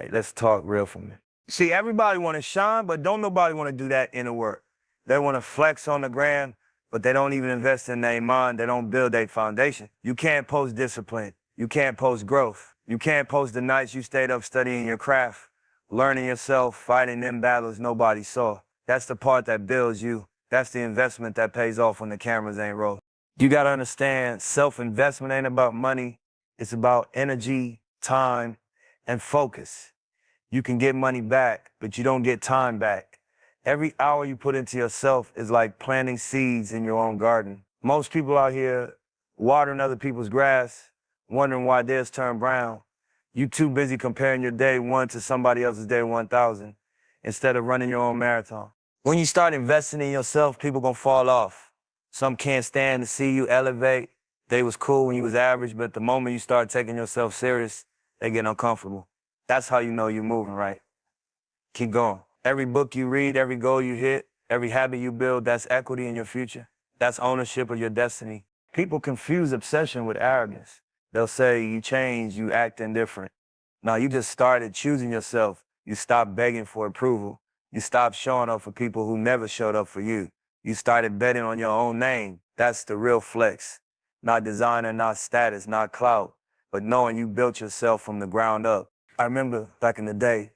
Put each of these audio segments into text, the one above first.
Hey, let's talk real for me. See, everybody want to shine, but don't nobody want to do that inner work. They want to flex on the gram, but they don't even invest in their mind. They don't build their foundation. You can't post discipline. You can't post growth. You can't post the nights you stayed up studying your craft, learning yourself, fighting them battles nobody saw. That's the part that builds you. That's the investment that pays off when the cameras ain't rolling. You got to understand, self-investment ain't about money. It's about energy, time, and focus. You can get money back, but you don't get time back. Every hour you put into yourself is like planting seeds in your own garden. Most people out here watering other people's grass, wondering why theirs turn brown. You too busy comparing your day one to somebody else's day 1,000 instead of running your own marathon. When you start investing in yourself, people gonna fall off. Some can't stand to see you elevate. They was cool when you was average, but the moment you start taking yourself serious, they get uncomfortable. That's how you know you're moving right. Keep going. Every book you read, every goal you hit, every habit you build, that's equity in your future. That's ownership of your destiny. People confuse obsession with arrogance. They'll say you change, you act indifferent. No, you just started choosing yourself. You stopped begging for approval. You stopped showing up for people who never showed up for you. You started betting on your own name. That's the real flex. Not designer, not status, not clout, but knowing you built yourself from the ground up. I remember back in the day,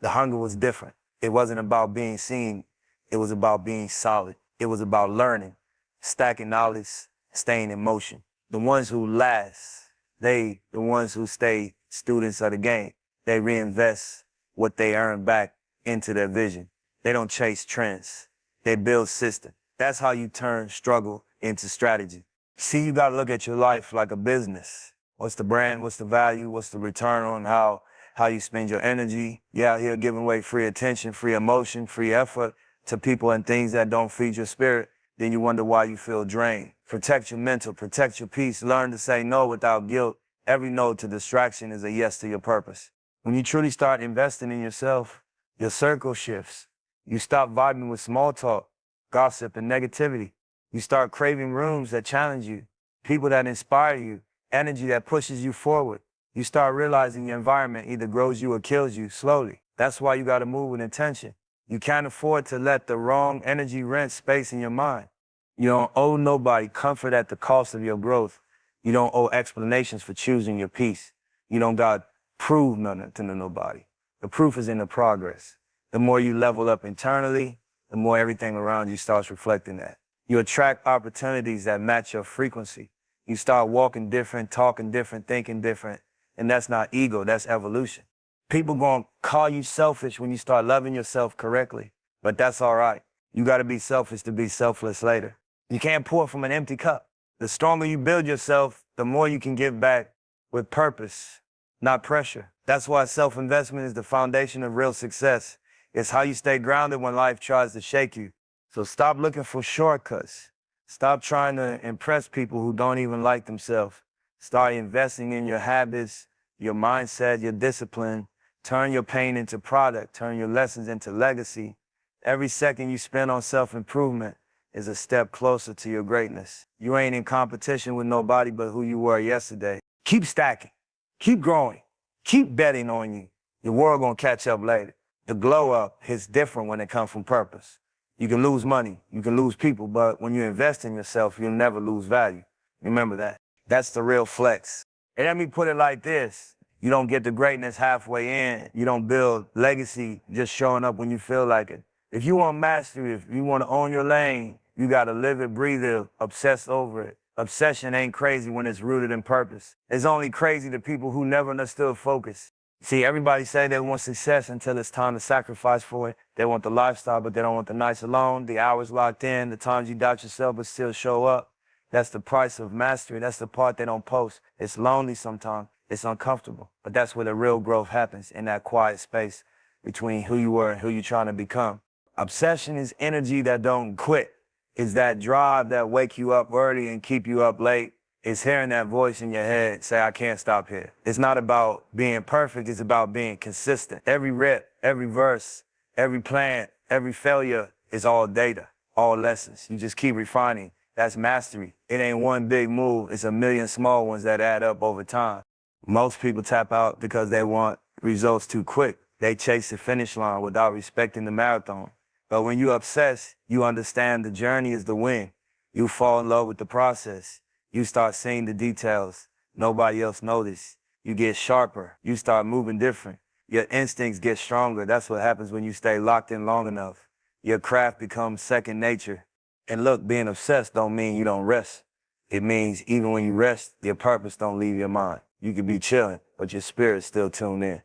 the hunger was different. It wasn't about being seen. It was about being solid. It was about learning, stacking knowledge, staying in motion. The ones who last, the ones who stay students of the game, they reinvest what they earn back into their vision. They don't chase trends. They build systems. That's how you turn struggle into strategy. See, you gotta look at your life like a business. What's the brand? What's the value? What's the return on how you spend your energy? You're out here giving away free attention, free emotion, free effort to people and things that don't feed your spirit. Then you wonder why you feel drained. Protect your mental, protect your peace. Learn to say no without guilt. Every no to distraction is a yes to your purpose. When you truly start investing in yourself, your circle shifts. You stop vibing with small talk, gossip, and negativity. You start craving rooms that challenge you, people that inspire you, energy that pushes you forward. You start realizing your environment either grows you or kills you slowly. That's why you got to move with intention. You can't afford to let the wrong energy rent space in your mind. You don't owe nobody comfort at the cost of your growth. You don't owe explanations for choosing your peace. You don't got to prove nothing to nobody. The proof is in the progress. The more you level up internally, the more everything around you starts reflecting that. You attract opportunities that match your frequency. You start walking different, talking different, thinking different. And that's not ego, that's evolution. People gonna call you selfish when you start loving yourself correctly, but that's all right. You gotta be selfish to be selfless later. You can't pour from an empty cup. The stronger you build yourself, the more you can give back with purpose, not pressure. That's why self-investment is the foundation of real success. It's how you stay grounded when life tries to shake you. So stop looking for shortcuts. Stop trying to impress people who don't even like themselves. Start investing in your habits, your mindset, your discipline. Turn your pain into product. Turn your lessons into legacy. Every second you spend on self-improvement is a step closer to your greatness. You ain't in competition with nobody but who you were yesterday. Keep stacking. Keep growing. Keep betting on you. Your world gonna catch up later. The glow up hits different when it comes from purpose. You can lose money, you can lose people, but when you invest in yourself, you'll never lose value. Remember that. That's the real flex. And let me put it like this. You don't get the greatness halfway in. You don't build legacy just showing up when you feel like it. If you want mastery, if you want to own your lane, you got to live it, breathe it, obsess over it. Obsession ain't crazy when it's rooted in purpose. It's only crazy to people who never understood focus. See, everybody say they want success until it's time to sacrifice for it. They want the lifestyle, but they don't want the nights alone, the hours locked in, the times you doubt yourself but still show up. That's the price of mastery. That's the part they don't post. It's lonely sometimes. It's uncomfortable. But that's where the real growth happens, in that quiet space between who you were and who you're trying to become. Obsession is energy that don't quit. It's that drive that wake you up early and keep you up late. It's hearing that voice in your head say, I can't stop here. It's not about being perfect. It's about being consistent. Every rep, every verse, every plan, every failure is all data, all lessons. You just keep refining. That's mastery. It ain't one big move. It's a million small ones that add up over time. Most people tap out because they want results too quick. They chase the finish line without respecting the marathon. But when you obsess, you understand the journey is the win. You fall in love with the process. You start seeing the details nobody else noticed. You get sharper. You start moving different. Your instincts get stronger. That's what happens when you stay locked in long enough. Your craft becomes second nature. And look, being obsessed don't mean you don't rest. It means even when you rest, your purpose don't leave your mind. You could be chilling, but your spirit's still tuned in.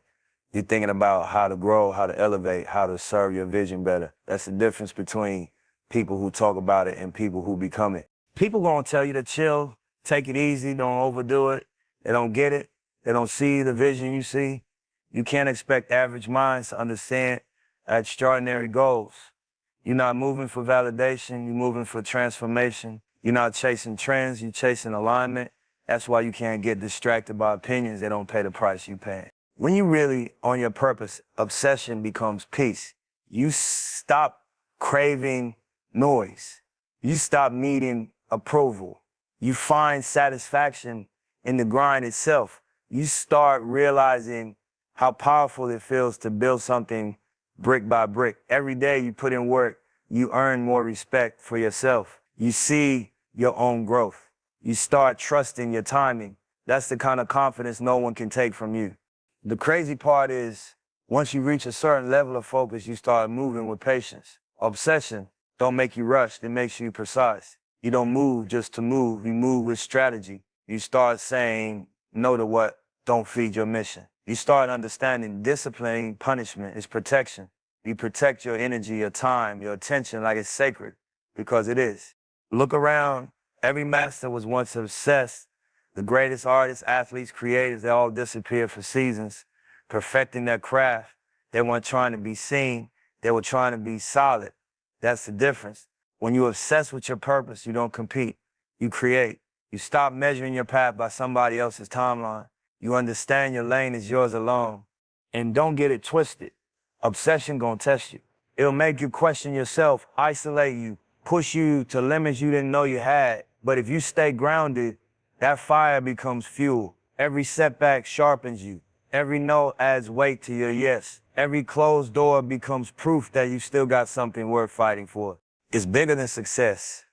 You're thinking about how to grow, how to elevate, how to serve your vision better. That's the difference between people who talk about it and people who become it. People gonna tell you to chill, take it easy, don't overdo it. They don't get it. They don't see the vision you see. You can't expect average minds to understand extraordinary goals. You're not moving for validation, you're moving for transformation. You're not chasing trends, you're chasing alignment. That's why you can't get distracted by opinions that don't pay the price you pay. When you really on your purpose, obsession becomes peace. You stop craving noise. You stop needing approval. You find satisfaction in the grind itself. You start realizing how powerful it feels to build something brick by brick. Every day you put in work, you earn more respect for yourself. You see your own growth. You start trusting your timing. That's the kind of confidence no one can take from you. The crazy part is, once you reach a certain level of focus, you start moving with patience. Obsession don't make you rushed, it makes you precise. You don't move just to move, you move with strategy. You start saying no to what don't feed your mission. You start understanding discipline, punishment is protection. You protect your energy, your time, your attention like it's sacred, because it is. Look around, every master was once obsessed. The greatest artists, athletes, creators, they all disappeared for seasons, perfecting their craft. They weren't trying to be seen, they were trying to be solid. That's the difference. When you obsess with your purpose, you don't compete, you create. You stop measuring your path by somebody else's timeline. You understand your lane is yours alone. And don't get it twisted. Obsession gonna test you. It'll make you question yourself, isolate you, push you to limits you didn't know you had. But if you stay grounded, that fire becomes fuel. Every setback sharpens you. Every no adds weight to your yes. Every closed door becomes proof that you still got something worth fighting for. It's bigger than success.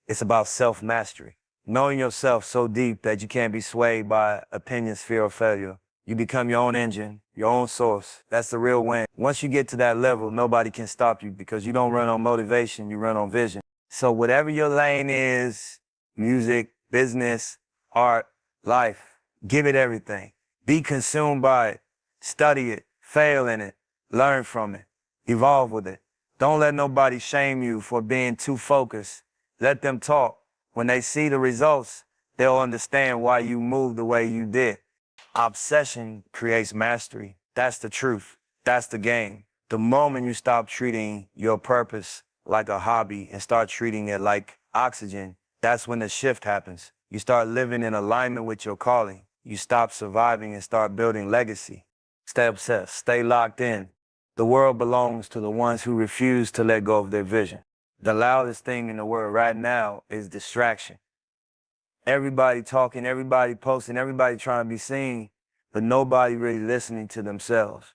It's about self-mastery. Knowing yourself so deep that you can't be swayed by opinions, fear, or failure. You become your own engine, your own source. That's the real win. Once you get to that level, nobody can stop you because you don't run on motivation, you run on vision. So whatever your lane is, music, business, art, life, give it everything. Be consumed by it. Study it. Fail in it. Learn from it. Evolve with it. Don't let nobody shame you for being too focused. Let them talk. When they see the results, they'll understand why you moved the way you did. Obsession creates mastery. That's the truth. That's the game. The moment you stop treating your purpose like a hobby and start treating it like oxygen, that's when the shift happens. You start living in alignment with your calling. You stop surviving and start building legacy. Stay obsessed. Stay locked in. The world belongs to the ones who refuse to let go of their vision. The loudest thing in the world right now is distraction. Everybody talking, everybody posting, everybody trying to be seen, but nobody really listening to themselves.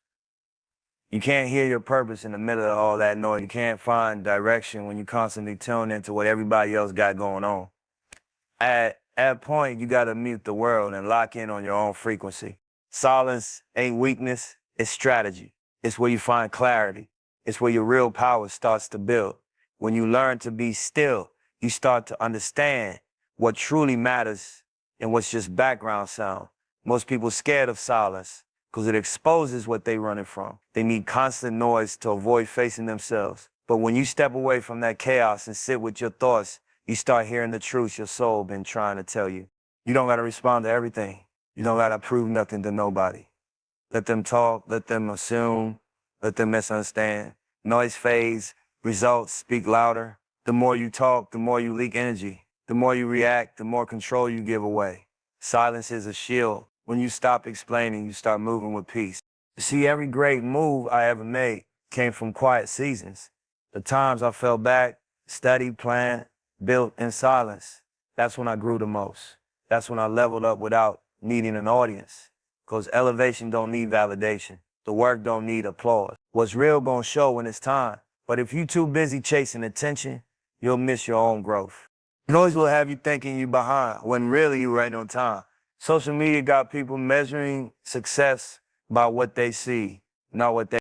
You can't hear your purpose in the middle of all that noise. You can't find direction when you constantly tune into what everybody else got going on. At a point, you got to mute the world and lock in on your own frequency. Silence ain't weakness, it's strategy. It's where you find clarity. It's where your real power starts to build. When you learn to be still, you start to understand what truly matters and what's just background sound. Most people are scared of silence because it exposes what they're running from. They need constant noise to avoid facing themselves. But when you step away from that chaos and sit with your thoughts, you start hearing the truth your soul been trying to tell you. You don't got to respond to everything. You don't got to prove nothing to nobody. Let them talk, let them assume, let them misunderstand. Noise fades, results speak louder. The more you talk, the more you leak energy. The more you react, the more control you give away. Silence is a shield. When you stop explaining, you start moving with peace. See, every great move I ever made came from quiet seasons. The times I fell back, studied, planned, built in silence. That's when I grew the most. That's when I leveled up without needing an audience. because elevation don't need validation. The work don't need applause. What's real gonna show when it's time. But if you too busy chasing attention, you'll miss your own growth. Noise will have you thinking you behind when really you right on time. Social media got people measuring success by what they see, not what they